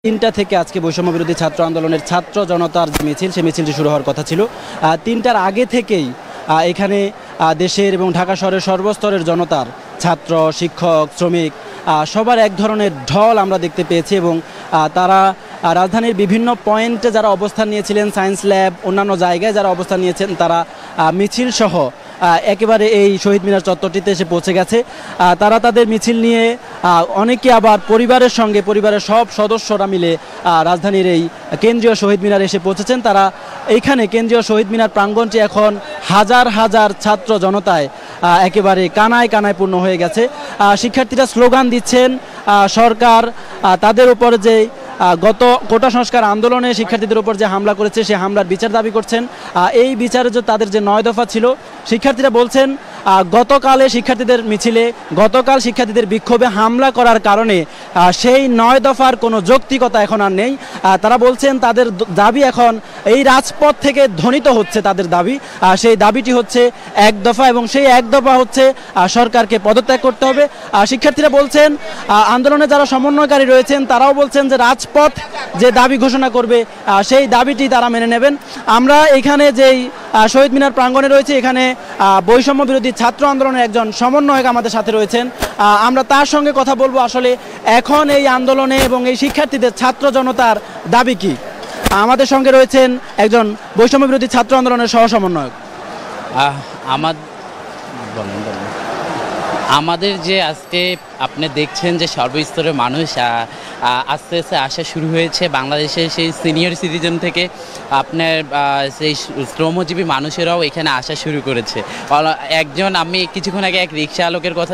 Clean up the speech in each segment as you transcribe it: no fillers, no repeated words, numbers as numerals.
তিনটা থেকে আজকে বৈষম্য বিরোধী ছাত্র আন্দোলনের ছাত্র জনতার যে মিছিল সেই মিছিলটি শুরু হওয়ার কথা ছিল। তিনটার আগে থেকেই এখানে দেশের এবং ঢাকা শহরের সর্বস্তরের জনতার ছাত্র, শিক্ষক, শ্রমিক সবার এক ধরনের ঢল আমরা দেখতে পেয়েছি এবং তারা রাজধানীর বিভিন্ন পয়েন্টে যারা অবস্থান নিয়েছিলেন, সায়েন্স ল্যাব, অন্যান্য জায়গায় যারা অবস্থান নিয়েছেন, তারা মিছিল সহ একেবারে এই শহীদ মিনার চত্বরটিতে এসে পৌঁছে গেছে। তারা তাদের মিছিল নিয়ে অনেকে আবার পরিবারের সঙ্গে, পরিবারের সব সদস্যরা মিলে রাজধানীর এই কেন্দ্রীয় শহীদ মিনার এসে পৌঁছেছেন। তারা এইখানে কেন্দ্রীয় শহীদ মিনার প্রাঙ্গণটি এখন হাজার হাজার ছাত্র জনতায় একেবারে কানায় কানায় পূর্ণ হয়ে গেছে। শিক্ষার্থীরা স্লোগান দিচ্ছেন, সরকার তাদের উপর যে গত কোটা সংস্কার আন্দোলনে শিক্ষার্থীদের উপর যে হামলা করেছে সে হামলার বিচার দাবি করছেন। এই বিচারে যে তাদের যে 9 দফা ছিল, শিক্ষার্থীরা বলছেন গতকালে শিক্ষার্থীদের মিছিলে, গতকাল শিক্ষার্থীদের বিক্ষোভে হামলা করার কারণে সেই 9 দফার কোনো যৌক্তিকতা এখন আর নেই। তারা বলছেন তাদের দাবি এখন এই রাজপথ থেকে ধ্বনিত হচ্ছে, তাদের দাবি, সেই দাবিটি হচ্ছে 1 দফা এবং সেই 1 দফা হচ্ছে সরকারকে পদত্যাগ করতে হবে। শিক্ষার্থীরা বলছেন, আন্দোলনে যারা সমন্বয়কারী রয়েছেন তারাও বলছেন যে রাজপথ যে দাবি ঘোষণা করবে সেই দাবিটি তারা মেনে নেবেন। আমরা এখানে যেই শহীদ মিনার প্রাঙ্গণে রয়েছে, এখানে বৈষম্য বিরোধী ছাত্র আন্দোলনের একজন সমন্বয়ক আমাদের সাথে রয়েছেন। আমরা তার সঙ্গে কথা বলবো আসলে এখন এই আন্দোলনে এবং এই শিক্ষার্থীদের ছাত্র জনতার দাবি কি। আমাদের সঙ্গে রয়েছেন একজন বৈষম্য বিরোধী ছাত্র আন্দোলনের সহ সমন্বয়ক। আমাদের যে আজকে আপনি দেখছেন যে সর্বস্তরের মানুষ আস্তে আস্তে আসা শুরু হয়েছে। বাংলাদেশের সেই সিনিয়র সিটিজেন থেকে আপনার সেই শ্রমজীবী মানুষেরাও এখানে আসা শুরু করেছে। আমি কিছুক্ষণ আগে এক রিক্সা চালকের কথা,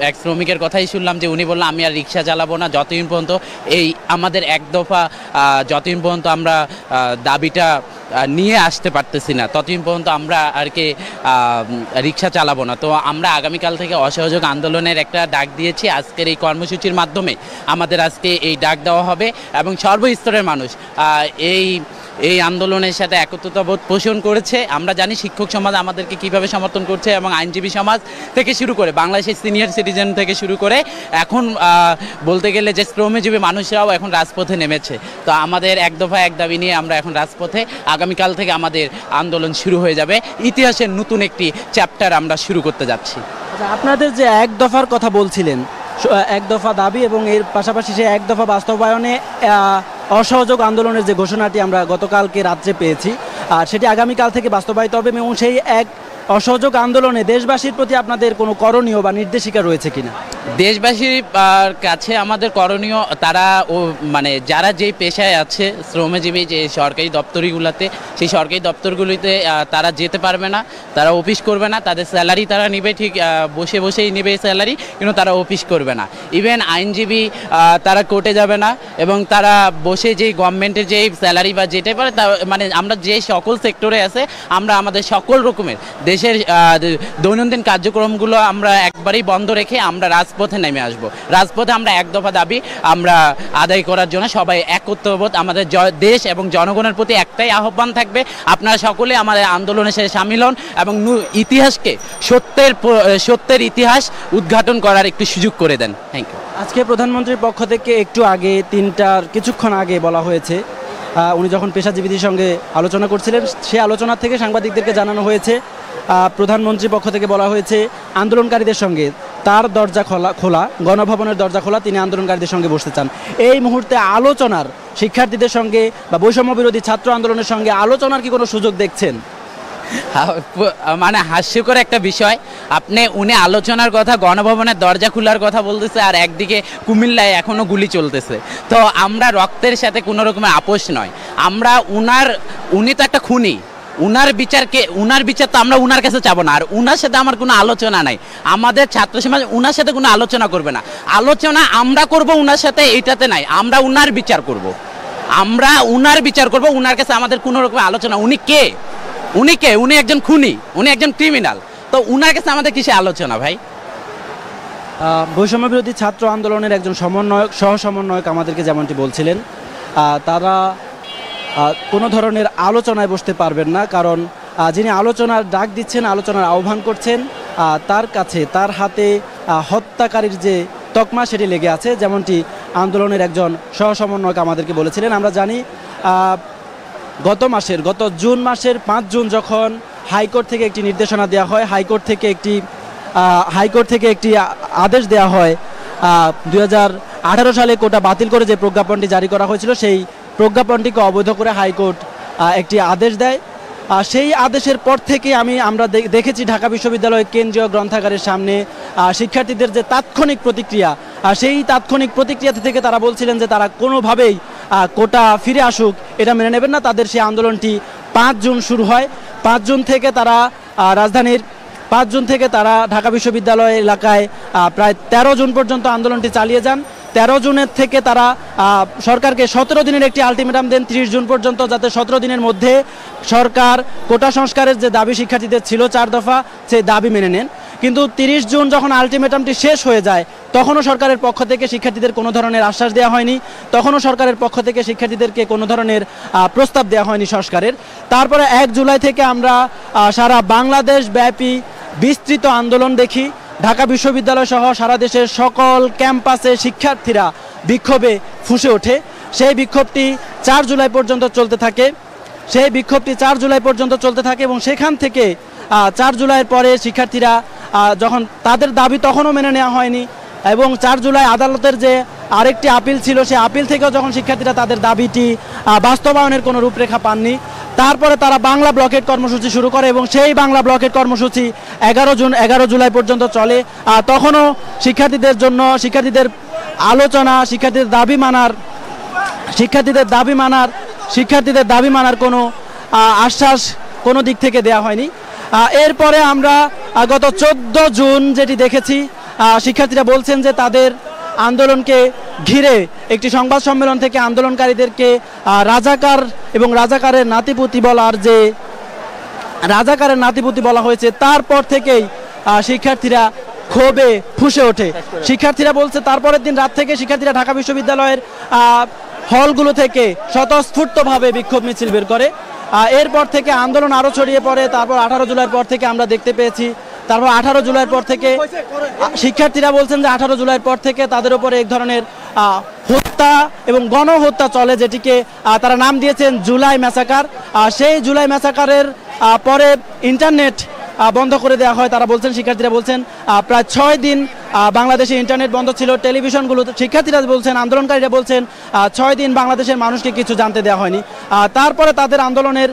এক শ্রমিকের কথাই শুনলাম যে উনি বললেন আমি আর রিক্সা চালাবো না যতদিন পর্যন্ত এই আমাদের 1 দফা যতদিন পর্যন্ত আমরা দাবিটা নিয়ে আসতে পারতেছি না, ততদিন পর্যন্ত আমরা আর কি রিক্সা চালাবো না। তো আমরা আগামীকাল থেকে অসহযোগ আন্দোলনের একটা ডাক দিয়েছি। আজকের এই কর্মসূচির মাধ্যমে আমাদের আজকে এই ডাক দেওয়া হবে এবং সর্বস্তরের মানুষ এই আন্দোলনের সাথে একত্রতাবোধ পোষণ করেছে। আমরা জানি শিক্ষক সমাজ আমাদেরকে কিভাবে সমর্থন করছে এবং আইনজীবী সমাজ থেকে শুরু করে বাংলাদেশের সিনিয়র সিটিজেন থেকে শুরু করে এখন বলতে গেলে যে শ্রমজীবী মানুষরাও এখন রাজপথে নেমেছে। তো আমাদের 1 দফা 1 দাবি নিয়ে আমরা এখন রাজপথে, আগামীকাল থেকে আমাদের আন্দোলন শুরু হয়ে যাবে। ইতিহাসের নতুন একটি চ্যাপ্টার আমরা শুরু করতে যাচ্ছি। আপনাদের যে 1 দফার কথা বলছিলেন, 1 দফা দাবি এবং এর পাশাপাশি সেই 1 দফা বাস্তবায়নে অসহযোগ আন্দোলনের যে ঘোষণাটি আমরা গতকালকে রাত্রে পেয়েছি, আর সেটি আগামীকাল থেকে বাস্তবায়িত হবে এবং সেই অসহযোগ আন্দোলনে দেশবাসীর প্রতি আপনাদের কোনো করণীয় বা নির্দেশিকা রয়েছে কিনা? দেশবাসীর কাছে আমাদের করণীয়, তারা মানে যারা যেই পেশায় আছে, শ্রমজীবী যে সরকারি দপ্তরগুলোতে, সেই সরকারি দপ্তরগুলিতে তারা যেতে পারবে না, তারা অফিস করবে না, তাদের স্যালারি তারা নেবে, ঠিক বসে বসেই নেবে স্যালারি, কিন্তু তারা অফিস করবে না। ইভেন আইনজীবী তারা কোর্টে যাবে না এবং তারা বসে যেই গভর্নমেন্টের যেই স্যালারি বা যেতে পারে তা, মানে আমরা যে সকল সেক্টরে আছে আমরা আমাদের সকল রকমের দেশের দৈনন্দিন কার্যক্রমগুলো আমরা একবারেই বন্ধ রেখে আমরা রাজপথে নেমে আসব। রাজপথে আমরা 1 দফা দাবি আমরা আদায় করার জন্য সবাই একত্রবোধ। আমাদের দেশ এবং জনগণের প্রতি একটাই আহ্বান থাকবে, আপনারা সকলে আমাদের আন্দোলনের সাথে সামিল হন এবং ইতিহাসকে সত্যের ইতিহাস উদ্ঘাটন করার একটু সুযোগ করে দেন। Thank you. আজকে প্রধানমন্ত্রীর পক্ষ থেকে একটু আগে, 3টার কিছুক্ষণ আগে বলা হয়েছে, উনি যখন পেশাজীবীদের সঙ্গে আলোচনা করছিলেন, সেই আলোচনা থেকে সাংবাদিকদেরকে জানানো হয়েছে, প্রধানমন্ত্রীর পক্ষ থেকে বলা হয়েছে আন্দোলনকারীদের সঙ্গে তার দরজা খোলা, গণভবনের দরজা খোলা, তিনি আন্দোলনকারীদের সঙ্গে বসতে চান। এই মুহূর্তে আলোচনার, শিক্ষার্থীদের সঙ্গে বা বৈষম্য বিরোধী ছাত্র আন্দোলনের সঙ্গে আলোচনার কি কোনো সুযোগ দেখছেন? মানে হাস্যকর একটা বিষয়, উনি আলোচনার কথা, গণভবনের দরজা খোলার কথা বলতেছে, আর একদিকে কুমিল্লায় এখনো গুলি চলতেছে। তো আমরা রক্তের সাথে কোনো রকমের আপোষ নয়। উনি তো একটা খুনি, উনার বিচার তো আমরা উনার কাছে চাবো না, আর উনার সাথে আমার কোনো আলোচনা নাই। আমাদের ছাত্র সমাজ উনার সাথে কোনো আলোচনা করবে না। আলোচনা আমরা করব উনার সাথে, এইটাতে নাই। আমরা উনার বিচার করব, উনার কাছে আমাদের কোনো রকম আলোচনা। উনি কে? উনি একজন খুনি, উনি একজন ক্রিমিনাল। তো উনার কাছে আমাদের কিসে আলোচনা ভাই? বৈষম্য বিরোধী ছাত্র আন্দোলনের একজন সহ সমন্বয়ক আমাদেরকে যেমনটি বলছিলেন, তারা কোনো ধরনের আলোচনায় বসতে পারবেন না, কারণ যিনি আলোচনার ডাক দিচ্ছেন, আলোচনার আহ্বান করছেন, তার হাতে হত্যাকারীর যে তকমা সেটি লেগে আছে। যেমনটি আন্দোলনের একজন সহসমন্বয়ক আমাদেরকে বলেছিলেন। আমরা জানি গত জুন মাসের 5 জুন যখন হাইকোর্ট থেকে একটি নির্দেশনা দেওয়া হয়, হাইকোর্ট থেকে একটি আদেশ দেওয়া হয় 2018 সালে কোটা বাতিল করে যে প্রজ্ঞাপনটি জারি করা হয়েছিল, সেই প্রজ্ঞাপনটিকে অবৈধ করে হাইকোর্ট একটি আদেশ দেয়। সেই আদেশের পর থেকে আমরা দেখেছি ঢাকা বিশ্ববিদ্যালয়ের কেন্দ্রীয় গ্রন্থাগারের সামনে শিক্ষার্থীদের যে তাৎক্ষণিক প্রতিক্রিয়া, সেই তাৎক্ষণিক প্রতিক্রিয়া থেকে তারা বলছিলেন যে তারা কোনোভাবেই কোটা ফিরে আসুক এটা মেনে নেবেন না। তাদের সেই আন্দোলনটি 5 জুন শুরু হয়। 5 জুন থেকে তারা ঢাকা বিশ্ববিদ্যালয় এলাকায় প্রায় 13 জুন পর্যন্ত আন্দোলনটি চালিয়ে যান। 13 জুনের থেকে তারা সরকারকে 17 দিনের একটি আলটিমেটাম দেন 30 জুন পর্যন্ত, যাতে 17 দিনের মধ্যে সরকার কোটা সংস্কারের যে দাবি শিক্ষার্থীদের ছিল 4 দফা, সেই দাবি মেনে নেন। কিন্তু 30 জুন যখন আলটিমেটামটি শেষ হয়ে যায়, তখনও সরকারের পক্ষ থেকে শিক্ষার্থীদের কোনো ধরনের আশ্বাস দেওয়া হয়নি, তখনও সরকারের পক্ষ থেকে শিক্ষার্থীদেরকে কোনো ধরনের প্রস্তাব দেওয়া হয়নি সংস্কারের। তারপরে 1 জুলাই থেকে আমরা সারা বাংলাদেশ ব্যাপী বিস্তৃত আন্দোলন দেখি। ঢাকা বিশ্ববিদ্যালয় সহ সারা দেশের সকল ক্যাম্পাসে শিক্ষার্থীরা বিক্ষোভে ফুঁসে ওঠে। সেই বিক্ষোভটি 4 জুলাই পর্যন্ত চলতে থাকে এবং সেখান থেকে 4 জুলাইয়ের পরে শিক্ষার্থীরা যখন তাদের দাবি তখনও মেনে নেওয়া হয়নি এবং 4 জুলাই আদালতের যে আরেকটি আপিল ছিল, সেই আপিল থেকেও যখন শিক্ষার্থীরা তাদের দাবিটি বাস্তবায়নের কোনো রূপরেখা পাননি, তারপরে তারা বাংলা ব্লকেট কর্মসূচি শুরু করে এবং সেই বাংলা ব্লকেট কর্মসূচি 11 জুলাই পর্যন্ত চলে। তখনও শিক্ষার্থীদের আলোচনা, শিক্ষার্থীদের দাবি মানার কোনো আশ্বাস কোনো দিক থেকে দেওয়া হয়নি। এরপরে আমরা গত 14 জুন যেটি দেখেছি, শিক্ষার্থীরা বলছেন যে তাদের আন্দোলনকে ঘিরে একটি সংবাদ সম্মেলন থেকে আন্দোলনকারীদেরকে রাজাকার এবং রাজাকারের নাতিপুতি বলা হয়েছে। তারপর থেকেই শিক্ষার্থীরা ক্ষোভে ফুঁসে ওঠে। শিক্ষার্থীরা বলছে তারপরের দিন রাত থেকে শিক্ষার্থীরা ঢাকা বিশ্ববিদ্যালয়ের হলগুলো থেকে স্বতঃস্ফূর্তভাবে বিক্ষোভ মিছিল বের করে। এরপর থেকে আন্দোলন আরও ছড়িয়ে পড়ে। তারপর 18 জুলাইয়ের পর থেকে আমরা দেখতে পেয়েছি, তারপর 18 জুলাইয়ের পর থেকে শিক্ষার্থীরা বলছেন যে 18 জুলাইয়ের পর থেকে তাদের উপরে এক ধরনের হত্যা এবং গণহত্যা চলে, যেটিকে তারা নাম দিয়েছেন জুলাই ম্যাসাকার। সেই জুলাই ম্যাসাকারের পরে ইন্টারনেট বন্ধ করে দেওয়া হয়। শিক্ষার্থীরা বলছেন প্রায় 6 দিন বাংলাদেশে ইন্টারনেট বন্ধ ছিল, টেলিভিশনগুলো, শিক্ষার্থীরা বলছেন, আন্দোলনকারীরা বলছেন 6 দিন বাংলাদেশের মানুষকে কিছু জানতে দেওয়া হয়নি। তারপরে তাদের আন্দোলনের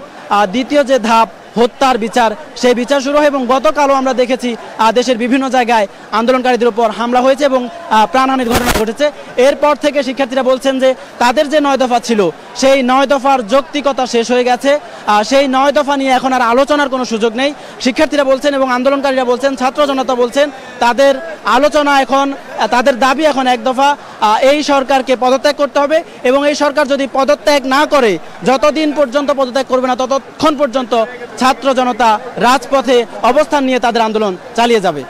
দ্বিতীয় যে ধাপ, হত্যার বিচার, সেই বিচার শুরু হয় এবং গতকালও আমরা দেখেছি দেশের বিভিন্ন জায়গায় আন্দোলনকারীদের উপর হামলা হয়েছে এবং প্রাণহানির ঘটনা ঘটেছে। এরপর থেকে শিক্ষার্থীরা বলছেন যে তাদের যে 9 দফা ছিল, সেই 9 দফার যৌক্তিকতা শেষ হয়ে গেছে। সেই 9 দফা নিয়ে এখন আর আলোচনার কোনো সুযোগ নেই। শিক্ষার্থীরা বলছেন এবং আন্দোলনকারীরা বলছেন, ছাত্র জনতা বলছেন তাদের দাবি এখন 1 দফা, এই সরকারকে পদত্যাগ করতে হবে এবং এই সরকার যদি পদত্যাগ না করে, যতদিন পর্যন্ত পদত্যাগ করবে না ততক্ষণ পর্যন্ত ছাত্র জনতা রাজপথে অবস্থান নিয়ে তাদের আন্দোলন চালিয়ে যাবে।